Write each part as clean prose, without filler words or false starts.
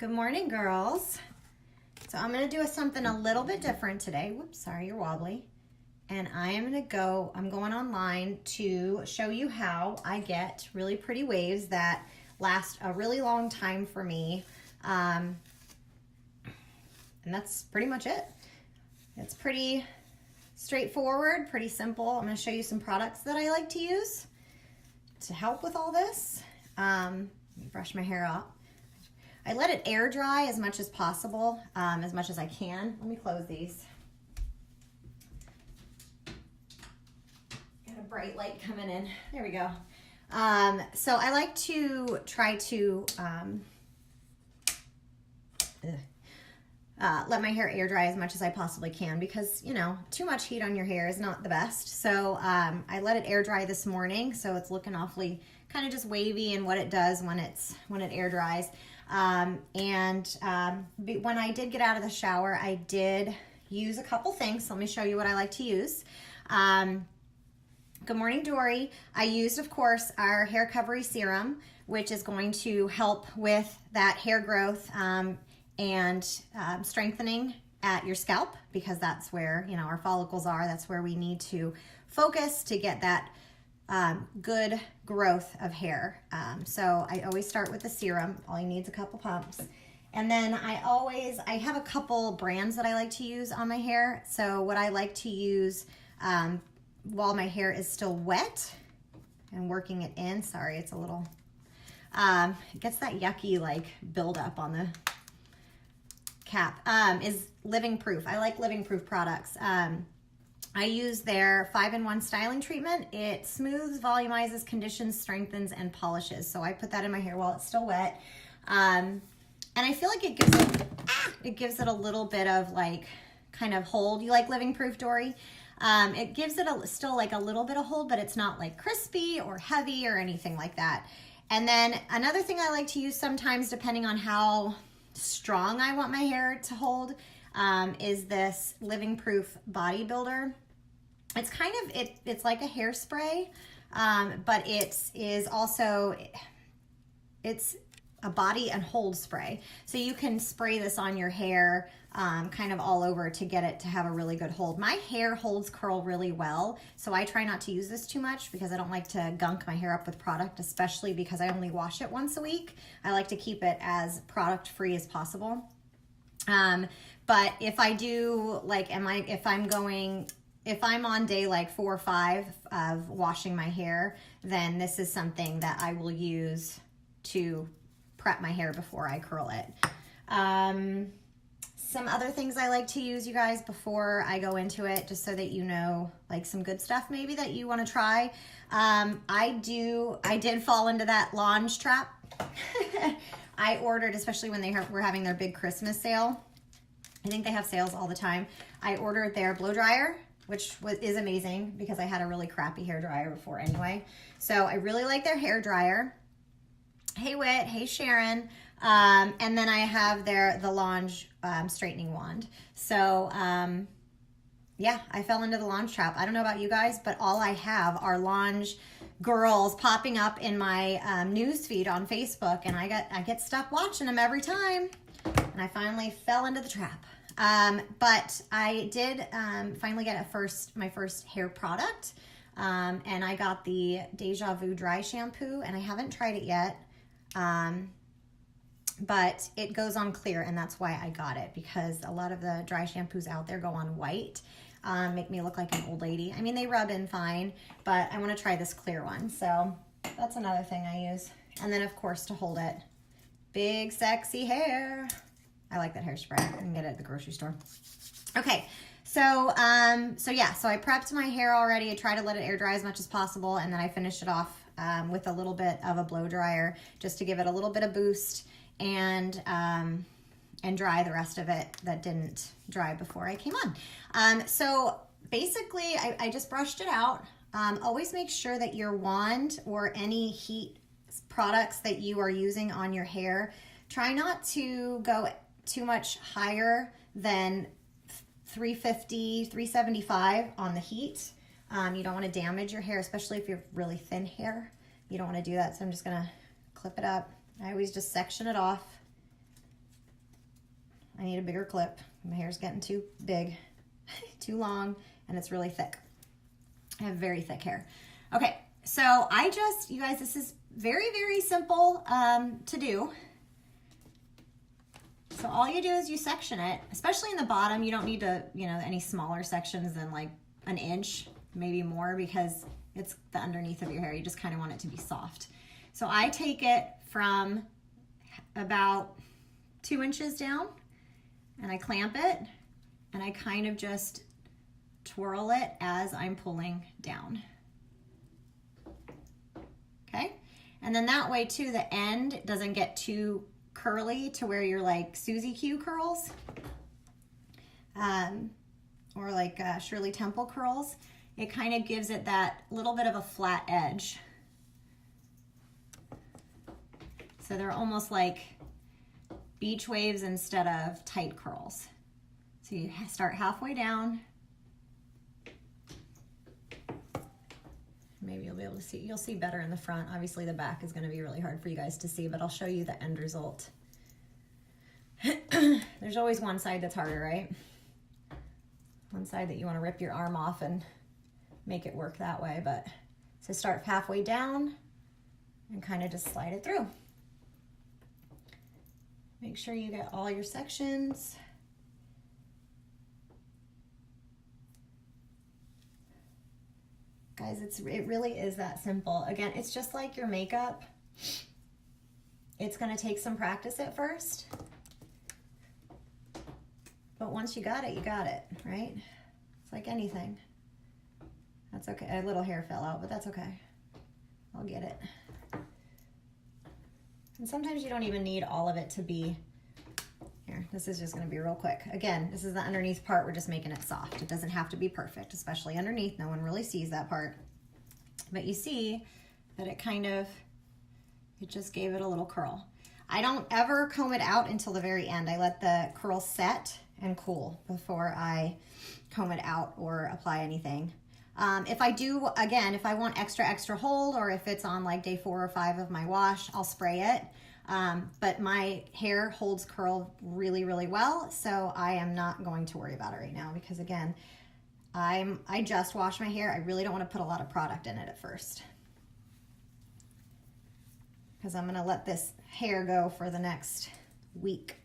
Good morning, girls. So I'm going to do something a little bit different today. Whoops, sorry, you're wobbly. And I'm going online to show you how I get really pretty waves that last a really long time for me. And that's pretty much it. It's pretty straightforward, pretty simple. I'm going to show you some products that I like to use to help with all this. Let me brush my hair out. I let it air dry as much as possible, as much as I can. Let me close these. Got a bright light coming in. There we go. So I like to try to let my hair air dry as much as I possibly can because, you know, too much heat on your hair is not the best. So I let it air dry this morning, so it's looking awfully kind of just wavy and what it does when it air dries. When I did get out of the shower, I did use a couple things. So let me show you what I like to use. Good morning, Dory. I used, of course, our HairCovery Serum, which is going to help with that hair growth and strengthening at your scalp, because that's where, you know, our follicles are. That's where we need to focus to get that good growth of hair. So I always start with the serum. All you need is a couple pumps. And then I have a couple brands that I like to use on my hair. So what I like to use while my hair is still wet and working it in, sorry, it's a little, it gets that yucky like buildup on the cap, is Living Proof. I like Living Proof products. I use their 5-in-1 styling treatment. It smooths, volumizes, conditions, strengthens, and polishes. So I put that in my hair while it's still wet. And I feel like it gives it a little bit of like kind of hold. You like Living Proof, Dory? It gives it still like a little bit of hold, but it's not like crispy or heavy or anything like that. And then another thing I like to use sometimes, depending on how strong I want my hair to hold, is this Living Proof Body Builder. It's kind of, it's like a hairspray, but it's a body and hold spray. So you can spray this on your hair kind of all over to get it to have a really good hold. My hair holds curl really well, so I try not to use this too much because I don't like to gunk my hair up with product, especially because I only wash it once a week. I like to keep it as product free as possible. But if I do, like, if I'm on day like 4 or 5 of washing my hair, then this is something that I will use to prep my hair before I curl it. Some other things I like to use, you guys, before I go into it, just so that you know, like some good stuff maybe that you want to try. I did fall into that launch trap. I ordered, especially when they were having their big Christmas sale. I think they have sales all the time. I ordered their blow dryer, which is amazing because I had a really crappy hair dryer before anyway. So I really like their hair dryer. Hey Whit, hey Sharon. And then I have the Lange straightening wand. So yeah, I fell into the Lange trap. I don't know about you guys, but all I have are Lange girls popping up in my news feed on Facebook, and I get stuck watching them every time. And I finally fell into the trap. But I did finally get my first hair product, and I got the Deja dry shampoo, and I haven't tried it yet, but it goes on clear, and that's why I got it, because a lot of the dry shampoos out there go on white, make me look like an old lady. I mean, they rub in fine, but I want to try this clear one, so that's another thing I use. And then, of course, to hold it, big sexy hair. I like that hairspray. I can get it at the grocery store. Okay, so yeah, so I prepped my hair already. I try to let it air dry as much as possible, and then I finished it off with a little bit of a blow dryer just to give it a little bit of boost and dry the rest of it that didn't dry before I came on. So basically, I just brushed it out. Always make sure that your wand or any heat products that you are using on your hair, try not to go too much higher than 350, 375 on the heat. You don't want to damage your hair, especially if you have really thin hair. You don't want to do that, so I'm just going to clip it up. I always just section it off I need a bigger clip. My hair's getting too big, too long, and it's really thick. I have very thick hair. Okay, so you guys, this is very, very simple to do. So all you do is you section it, especially in the bottom. You don't need to, any smaller sections than like an inch, maybe more, because it's the underneath of your hair. You just kind of want it to be soft. So I take it from about 2 inches down and I clamp it and I kind of just twirl it as I'm pulling down. Okay, and then that way too, the end doesn't get too curly to where you're like Susie Q curls or like Shirley Temple curls. It kind of gives it that little bit of a flat edge. So they're almost like beach waves instead of tight curls. So you start halfway down. Maybe you'll be able to see, you'll see better in the front. Obviously the back is going to be really hard for you guys to see, but I'll show you the end result. There's always one side that's harder, right? One side that you want to rip your arm off and make it work that way. But so start halfway down and kind of just slide it through. Make sure you get all your sections. Guys, it really is that simple. Again, it's just like your makeup. It's going to take some practice at first. But once you got it, right? It's like anything. That's okay. A little hair fell out, but that's okay. I'll get it. And sometimes you don't even need all of it to be here. This is just going to be real quick. Again, this is the underneath part. We're just making it soft. It doesn't have to be perfect, especially underneath. No one really sees that part. But you see that it just gave it a little curl. I don't ever comb it out until the very end. I let the curl set and cool before I comb it out or apply anything. If I do, again, if I want extra hold, or if it's on like day 4 or 5 of my wash, I'll spray it. But my hair holds curl really, really well, so I am not going to worry about it right now because, again, I just wash my hair. I really don't want to put a lot of product in it at first because I'm going to let this hair go for the next week.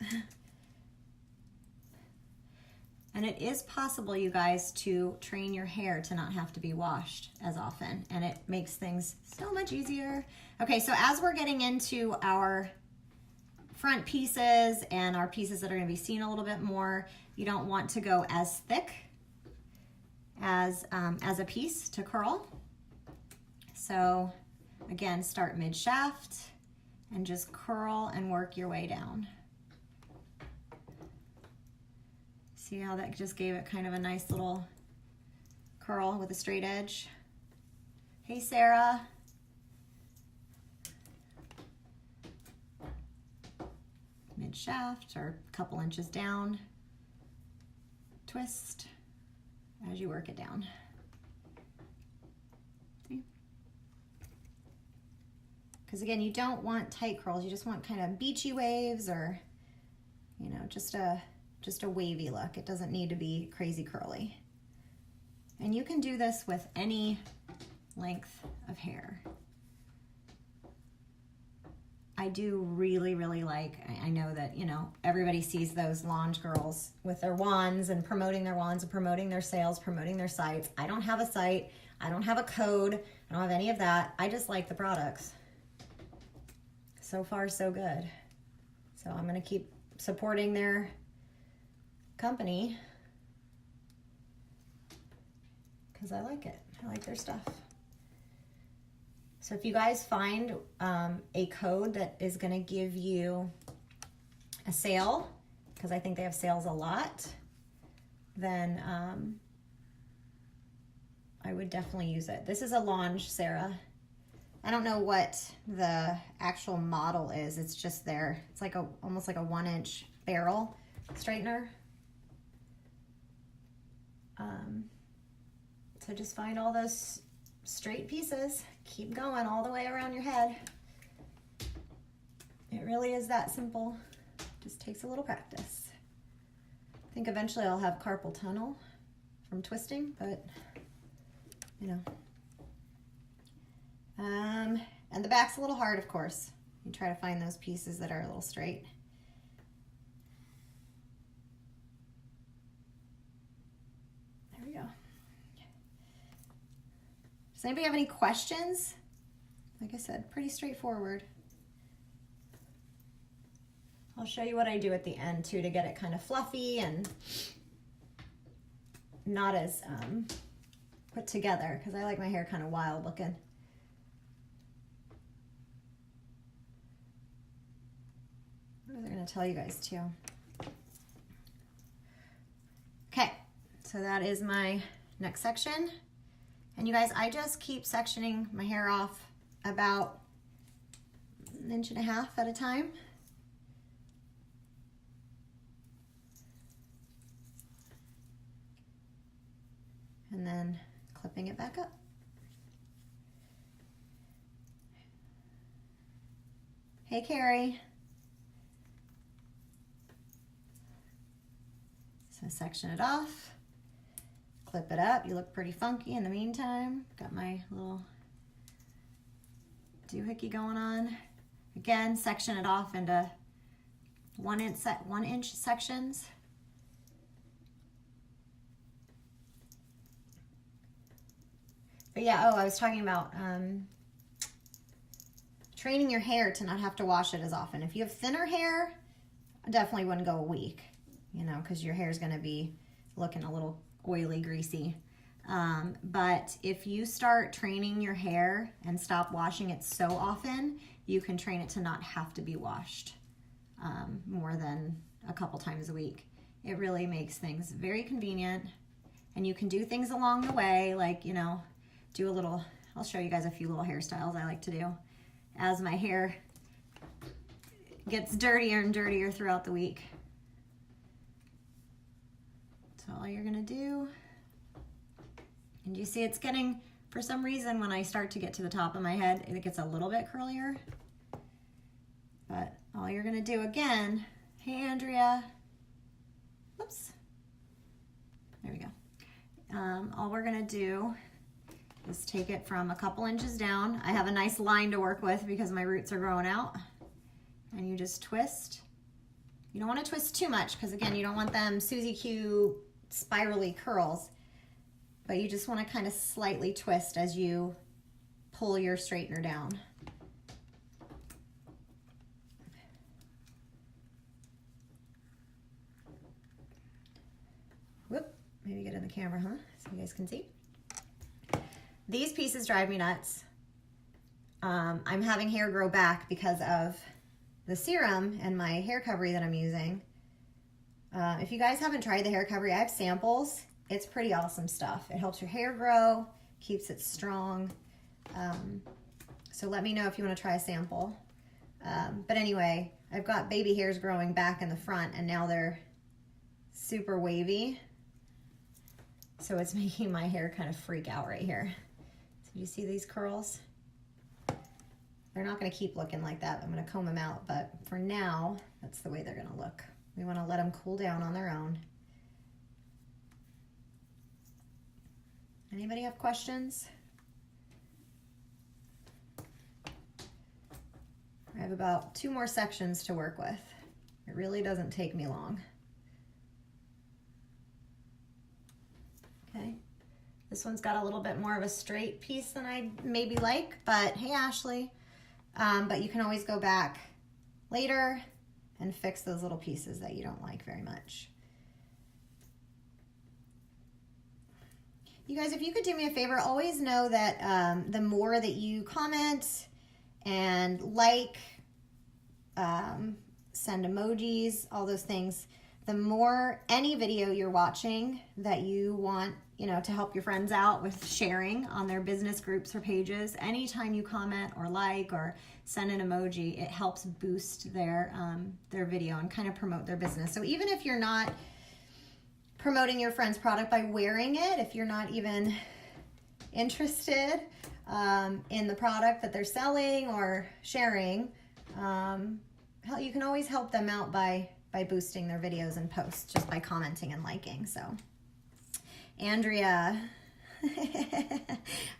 And it is possible, you guys, to train your hair to not have to be washed as often, and it makes things so much easier. Okay, so as we're getting into our front pieces and our pieces that are going to be seen a little bit more, you don't want to go as thick as a piece to curl. So again, start mid-shaft and just curl and work your way down. See how that just gave it kind of a nice little curl with a straight edge? Hey, Sarah. Mid-shaft or a couple inches down. Twist as you work it down. See? Because again, you don't want tight curls. You just want kind of beachy waves or, just a wavy look. It doesn't need to be crazy curly. And you can do this with any length of hair. I do really, really like, I know that, everybody sees those launch girls with their wands and promoting their wands and promoting their sales, promoting their sites. I don't have a site. I don't have a code. I don't have any of that. I just like the products. So far, so good. So I'm going to keep supporting their company because I like it. I like their stuff. So if you guys find a code that is going to give you a sale, because I think they have sales a lot, then I would definitely use it. This is a Longe, Sarah. I don't know what the actual model is. It's just there. It's like almost like a 1-inch barrel straightener. So just find all those straight pieces, keep going all the way around your head. It really is that simple. Just takes a little practice. think eventually I'll have carpal tunnel from twisting, but you know. And the back's a little hard, of course. You try to find those pieces that are a little straight. There we go. Does anybody have any questions? Like I said, pretty straightforward. I'll show you what I do at the end too to get it kind of fluffy and not as put together, because I like my hair kind of wild looking. What was I going to tell you guys too? Okay, so that is my next section. And you guys, I just keep sectioning my hair off about 1.5 inches at a time. And then clipping it back up. Hey, Carrie. So section it off, clip it up. You look pretty funky in the meantime. Got my little doohickey going on. Again, section it off into 1 inch sections. But yeah, I was talking about training your hair to not have to wash it as often. If you have thinner hair, I definitely wouldn't go a week, you know, because your hair is going to be looking a little oily, greasy. But if you start training your hair and stop washing it so often, you can train it to not have to be washed more than a couple times a week. It really makes things very convenient, and you can do things along the way, like, you know, do a little, I'll show you guys a few little hairstyles I like to do as my hair gets dirtier and dirtier throughout the week. So all you're gonna do, and you see it's getting, for some reason when I start to get to the top of my head, it gets a little bit curlier. But all you're gonna do again, hey Andrea, whoops, there we go. All we're gonna do is take it from a couple inches down. I have a nice line to work with because my roots are growing out. And you just twist. You don't want to twist too much because, again, you don't want them Susie Q spirally curls. But you just want to kind of slightly twist as you pull your straightener down. Whoop, maybe get in the camera, huh? So you guys can see. These pieces drive me nuts. I'm having hair grow back because of the serum and my HairCovery that I'm using. If you guys haven't tried the HairCovery, I have samples. It's pretty awesome stuff. It helps your hair grow, keeps it strong. So let me know if you want to try a sample. But anyway, I've got baby hairs growing back in the front, and now they're super wavy. So it's making my hair kind of freak out right here. So you see these curls? They're not going to keep looking like that. I'm going to comb them out, but for now, that's the way they're going to look. We want to let them cool down on their own. Anybody have questions? I have about 2 more sections to work with. It really doesn't take me long. Okay. This one's got a little bit more of a straight piece than I maybe like, but hey, Ashley. But you can always go back later and fix those little pieces that you don't like very much. You guys, if you could do me a favor, always know that the more that you comment and like, send emojis, all those things, the more any video you're watching that you want, you know, to help your friends out with sharing on their business groups or pages, anytime you comment or like or send an emoji, it helps boost their video and kind of promote their business. So even if you're not promoting your friend's product by wearing it, if you're not even interested in the product that they're selling or sharing, you can always help them out by by boosting their videos and posts just by commenting and liking. So, Andrea,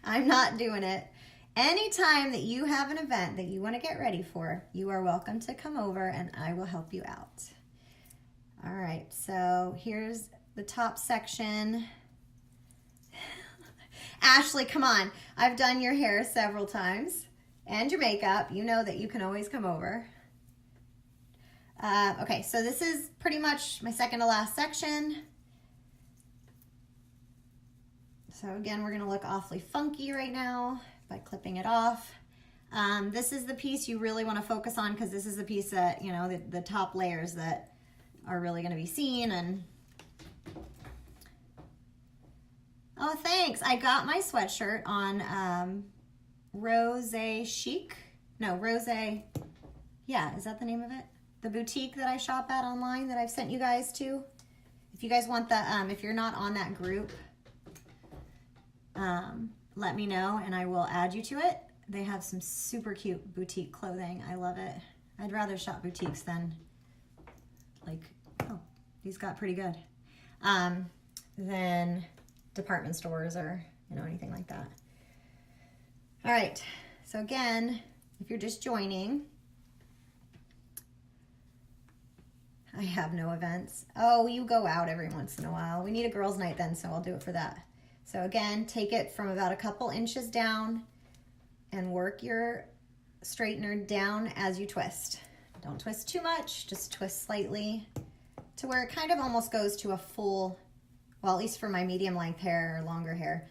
I'm not doing it. Anytime that you have an event that you want to get ready for, you are welcome to come over and I will help you out. All right, so here's the top section. Ashley, come on. I've done your hair several times and your makeup. You know that you can always come over. Okay, so this is pretty much my second to last section. So again, we're gonna look awfully funky right now by clipping it off. This is the piece you really wanna focus on because this is the piece that, you know, the top layers that are really gonna be seen. And oh, thanks. I got my sweatshirt on Rose Chic. No, Rose, yeah, is that the name of it? The boutique that I shop at online that I've sent you guys to. If you guys want the, if you're not on that group, let me know and I will add you to it. They have some super cute boutique clothing. I love it. I'd rather shop boutiques than like, oh, these got pretty good, than department stores or, you know, anything like that. All right, so again, if you're just joining, I have no events. Oh, you go out every once in a while. We need a girls' night then, so I'll do it for that. So again, take it from about a couple inches down and work your straightener down as you twist. Don't twist too much, just twist slightly to where it kind of almost goes to a full, well, at least for my medium length hair or longer hair,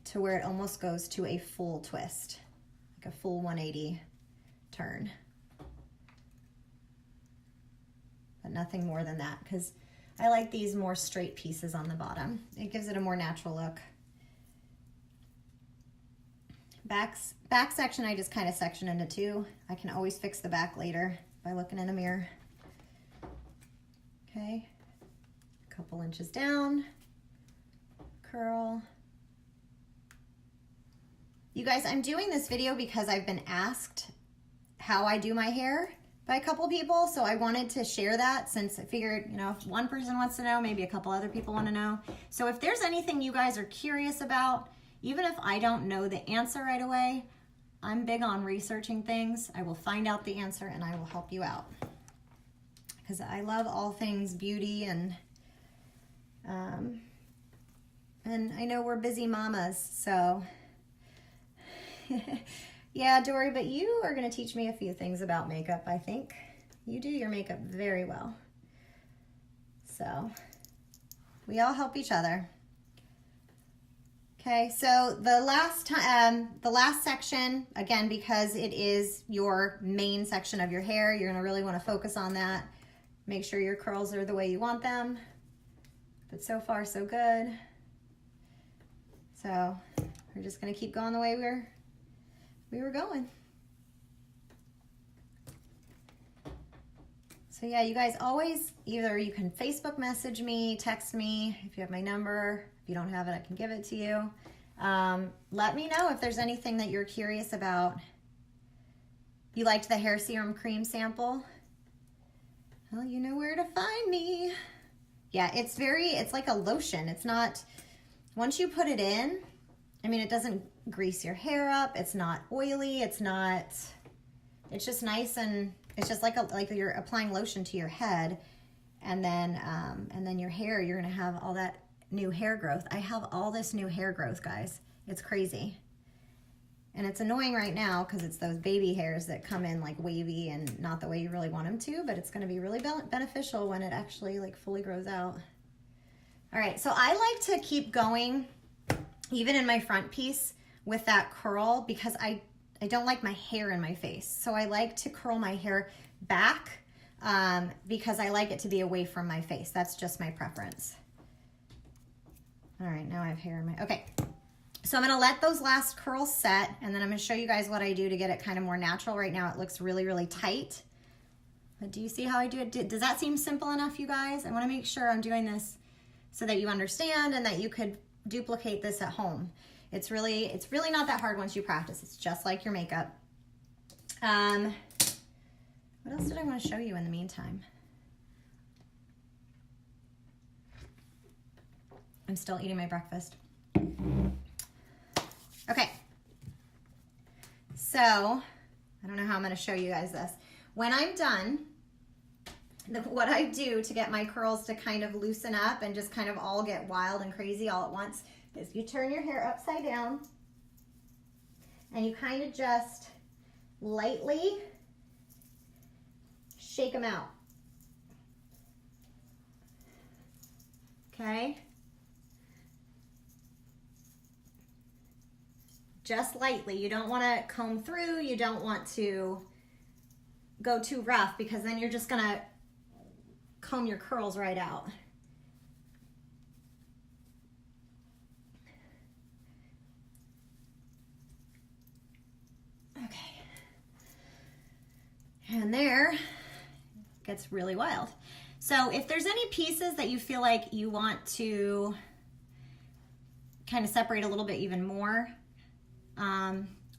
to where it almost goes to a full twist, like a full 180 turn. But nothing more than that, because I like these more straight pieces on the bottom. It gives it a more natural look. Back section, I just kind of section into two. I can always fix the back later by looking in a mirror. Okay, a couple inches down, curl. You guys, I'm doing this video because I've been asked how I do my hair by a couple people, so I wanted to share that since I figured, you know, if one person wants to know, maybe a couple other people want to know. So if there's anything you guys are curious about, even if I don't know the answer right away, I'm big on researching things. I will find out the answer and I will help you out. Because I love all things beauty and I know we're busy mamas, so yeah, Dory, but you are going to teach me a few things about makeup, I think. You do your makeup very well. So we all help each other. Okay, so the last section, again, because it is your main section of your hair, you're going to really want to focus on that. Make sure your curls are the way you want them. But so far, so good. So we're just going to keep going the way we were going. So yeah, you guys always, either you can Facebook message me, text me, if you have my number. If you don't have it, I can give it to you. Let me know if there's anything that you're curious about. You liked the hair serum cream sample? Well, you know where to find me. Yeah, it's like a lotion. It's not, once you put it in, I mean, it doesn't grease your hair up. It's not oily. It's just nice, and it's just like you're applying lotion to your head, and then your hair, you're gonna have all that new hair growth. I have all this new hair growth, guys. It's crazy. And it's annoying right now because it's those baby hairs that come in like wavy and not the way you really want them to, but it's gonna be really beneficial when it actually like fully grows out. All right, so I like to keep going even in my front piece with that curl because I don't like my hair in my face. So I like to curl my hair back because I like it to be away from my face. That's just my preference. All right, now I have hair in my, okay. So I'm gonna let those last curls set, and then I'm gonna show you guys what I do to get it kind of more natural. Right now it looks really, really tight. But do you see how I do it? Does that seem simple enough, you guys? I wanna make sure I'm doing this so that you understand and that you could duplicate this at home. It's really not that hard once you practice. It's just like your makeup. What else did I wanna show you in the meantime? I'm still eating my breakfast. Okay. So, I don't know how I'm going to show you guys this. When I'm done, what I do to get my curls to kind of loosen up and just kind of all get wild and crazy all at once is you turn your hair upside down and you kind of just lightly shake them out. Okay? Just lightly. You don't want to comb through. You don't want to go too rough because then you're just going to comb your curls right out. Okay. And there, it gets really wild. So if there's any pieces that you feel like you want to kind of separate a little bit even more,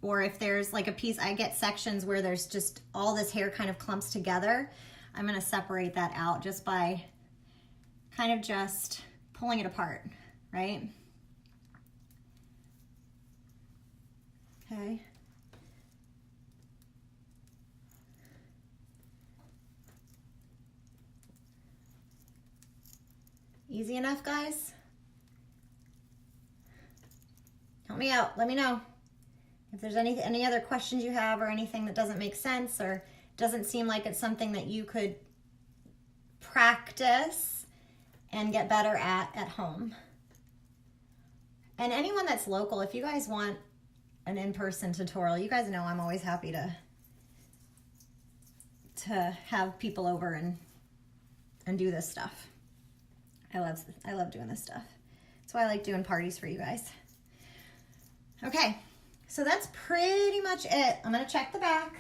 or if there's like a piece, I get sections where there's just all this hair kind of clumps together, I'm gonna separate that out just by kind of just pulling it apart, right? Okay. Easy enough, guys? Help me out, let me know. If there's any other questions you have or anything that doesn't make sense or doesn't seem like it's something that you could practice and get better at home. And anyone that's local, if you guys want an in-person tutorial, you guys know I'm always happy to have people over and do this stuff. I love doing this stuff. That's why I like doing parties for you guys. Okay. So that's pretty much it. I'm gonna check the back.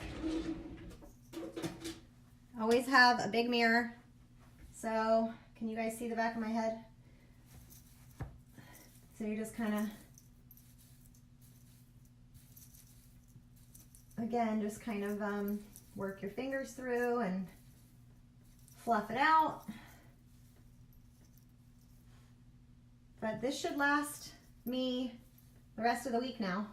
Always have a big mirror. So, can you guys see the back of my head? So you just kind of, again, just kind of work your fingers through and fluff it out. But this should last me the rest of the week now.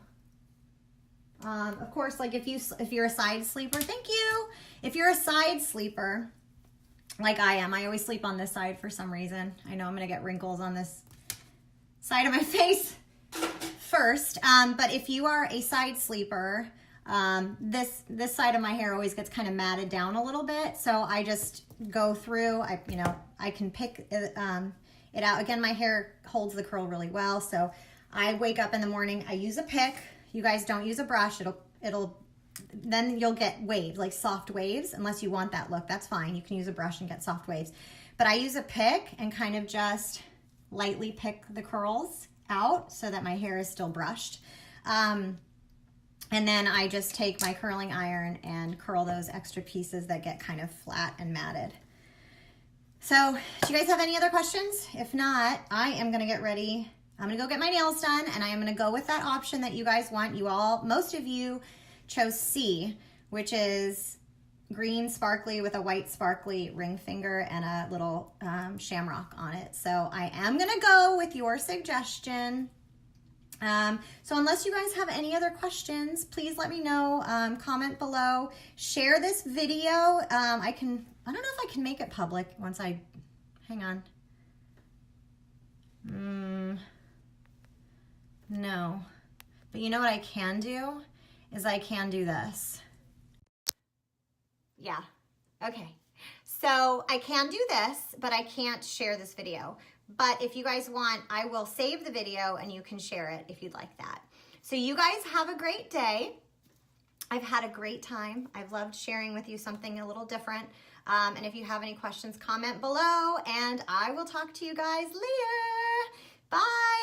Of course, like if you're a side sleeper, thank you. If you're a side sleeper, like I am, I always sleep on this side for some reason. I know I'm gonna get wrinkles on this side of my face first. But if you are a side sleeper, this side of my hair always gets kind of matted down a little bit. So I just go through, I can pick it out. Again, my hair holds the curl really well. So I wake up in the morning, I use a pick. You guys don't use a brush. Then you'll get waves, like soft waves, unless you want that look. That's fine. You can use a brush and get soft waves. But I use a pick and kind of just lightly pick the curls out so that my hair is still brushed. And then I just take my curling iron and curl those extra pieces that get kind of flat and matted. So, do you guys have any other questions? If not, I am gonna get ready. I'm gonna go get my nails done and I am gonna go with that option that you guys want. Most of you chose C, which is green sparkly with a white sparkly ring finger and a little shamrock on it. So I am gonna go with your suggestion. So unless you guys have any other questions, please let me know, comment below, share this video. I don't know if I can make it public once hang on. No, but you know what I can do is I can do this. Yeah, okay. So I can do this, but I can't share this video. But if you guys want, I will save the video and you can share it if you'd like that. So you guys have a great day. I've had a great time. I've loved sharing with you something a little different. And if you have any questions, comment below and I will talk to you guys later. Bye.